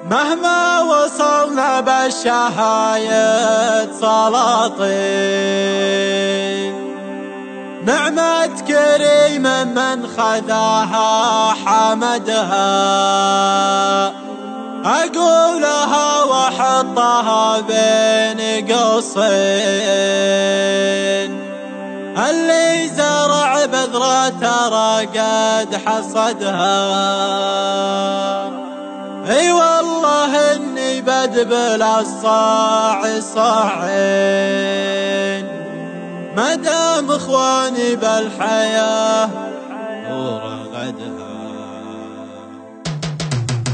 مهما وصلنا بالشهايد سلاطين، نعمة كريم من خذاها حمدها. أقولها وحطها بين قوسين، اللي زرع بذرة ترى قد حصدها. اي والله اني بدبل الصاع صاعين، مدام اخواني بالحياة ورغدها.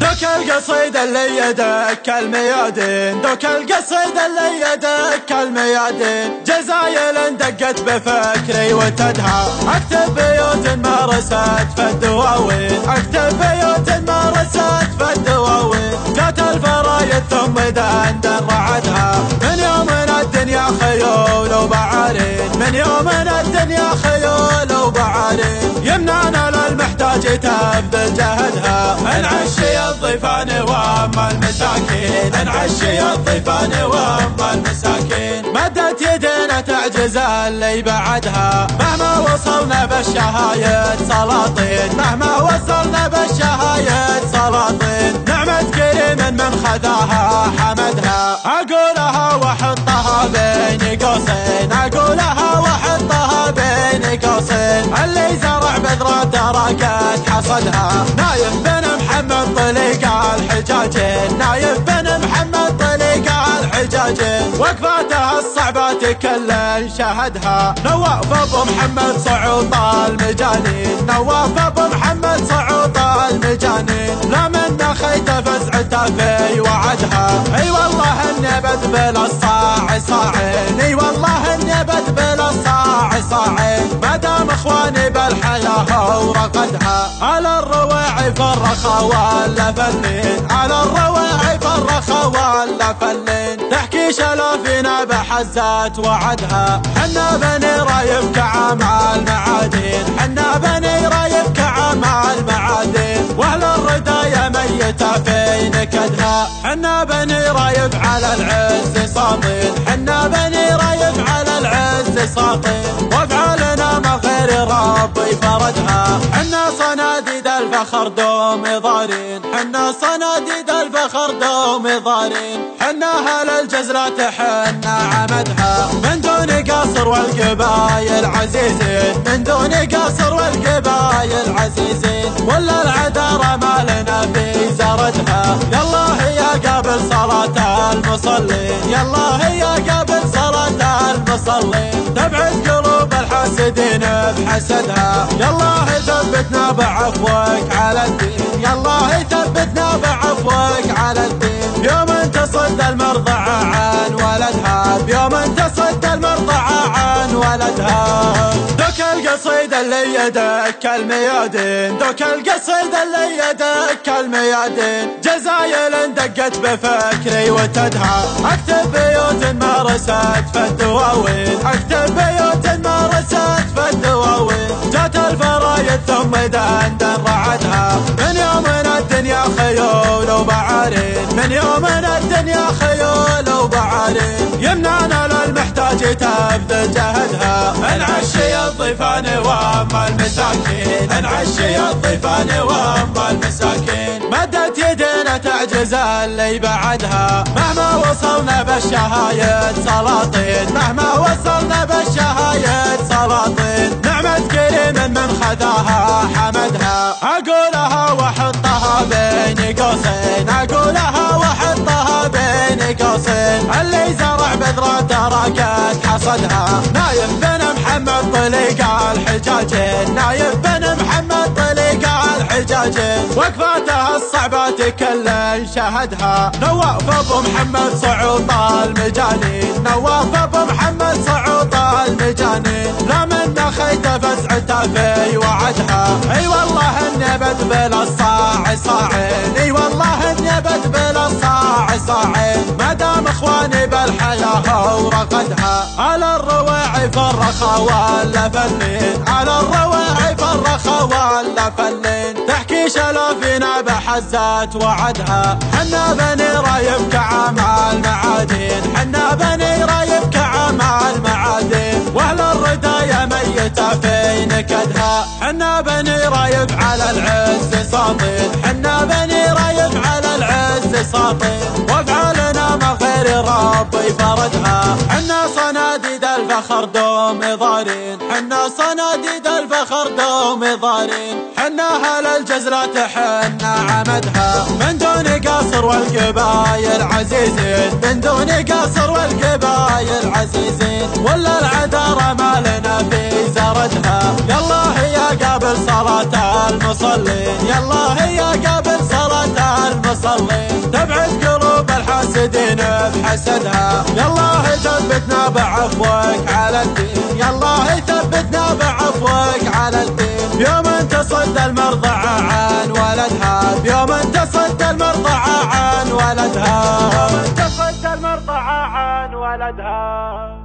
دوك القصيد اللي يدك الميادين، دوك القصيد اللي يدك الميادين، جزايل دقت بفكري وتدها. اكتب بيوت مارست في الدواوين، اكتب بيوت مارست في الدواوين، جات الفرايد ثم دندن رعدها. من يومنا الدنيا خيول وبعارين، من يومنا الدنيا خيول وبعارين، يمنعنا للمحتاج تبذل جهدها. نعشي الضيفان واما المساكين، نعشي الضيفان واما المساكين، مدت يدنا تعجز اللي بعدها. مهما وصلنا بالشهايد سلاطين، مهما وصلنا بالشهايد سلاطين، نعمة كريم من خذاها حمدها. أقولها وحطها بين قوسين، أقولها وحطها بين قوسين، اللي زرع بذرة ترى قد حصدها. نايف بن محمد طليق الحجاجين، نايف بن محمد طليق الحجاجين، وقفاته الصعبات كل شهدها. نواف ابو محمد صعوط المجانين، نواف ابو محمد صعوط المجانين، لا من خيته فزعته في وعدها. اي والله اني بدبل الصاع صاعين، اي والله اني بدبل الصاع صاعين، مدام اخواني بالحياة ورقدها. على الرواعي فرخا ولا فلين، على الرواعي فرخا ولا فلين، تحكي شلافنا بحزات وعدها. حنا بني رايب كعام المعادين، حنا بني رايب كعام المعادين، واهل الردايا ميتة في نكدها. حنا بني رايب على العز ساطين، حنا بني رايب على العز ساطين، وافعالنا ما غير ربي فردها. حنا صناديد الفخر دوم ضارين، حنا صناديد الفخر دوم ضارين، حنا اهل الجزلة حنا عمدها. من دون قصر والقبايل عزيزين، من دون قصر والقبايل عزيزين، ولا العذارى ما لنا في زردها. يالله يا قابل صلاة المصلين، يالله يا قابل صلاة المصلين، تبعد قلوب الحاسدين بحسدها. يالله ثبتنا بعفوك على الدين، يالله ثبتنا بعفوك على الدين، يوم تصد المرضعة عن ولدها، بيوم تصد المرضعة عن ولدها. دوك القصيد اللي يدك الميادين، دوك القصيد اللي يدك الميادين، جزايل دقت بفكري وتدها. اكتب بيوت مارست في الدواوين، اكتب بيوت مارست في الدواوين، جات الفرايد ثم دندن رعدها. من يومنا الدنيا خيول وبعارين، من يومنا الدنيا خيول وبعارين، يمنعنا للمحتاج تبذل جهدها. نعشي الضيفان واما المساكين، نعشي الضيفان واما المساكين، مدت يدنا تعجز اللي بعدها. مهما وصلنا بالشهايد سلاطين، مهما وصلنا بالشهايد سلاطين، نعمة كريم من خذاها حمدها. أقولها وحطها بين قوسين، أقولها وحطها بين قوسين، اللي زرع بذرة ترى قد حصدها. نايف بن محمد طليق الحجاجين، نايف بن محمد طليق الحجاجين، وقفاته الصعبات كل شهدها. نواف ابو محمد صعوط المجانين، نواف ابو محمد صعوط المجانين، لا من خيته فزعته في وعدها. اي والله اني بدبل الصاع صاعين، اي والله اني بدبل الصاع صاعين، مدام الاخوان بالحياة ورقدها، على الرواعي فرخا ولا فلين، على الرواعي فرخا ولا فلين، تحكي شلافنا بحزات وعدها، حنا بني رايب كعمال معادين، حنا بني رايب كعمال معادين، واهل الردايا ميتة في نكدها، حنا بني رايب على العز ساطين، حنا بني رايب على العز ساطين، وافعالنا ما غير ربي فردها، حنا صناديد الفخر دوم ضارين، حنا صناديد الفخر دوم ضارين، حنا اهل الجزرة حنا عمدها، من دون قصر والقبايل عزيزين، من دون قصر والقبايل عزيزين، ولا العذارى ما لنا في زردها، يالله يا قابل صلاة المصلين، يالله يا قابل صلاة المصلين، تبعد قلوب الحاسدين بحسدها، يالله ثبتنا بعفوك على الدين، يالله ثبتنا بعفوك على الدين، بيوم تصد المرضعة عن ولدها، بيوم تصد المرضعة عن ولدها، بيوم تصد المرضعة عن ولدها.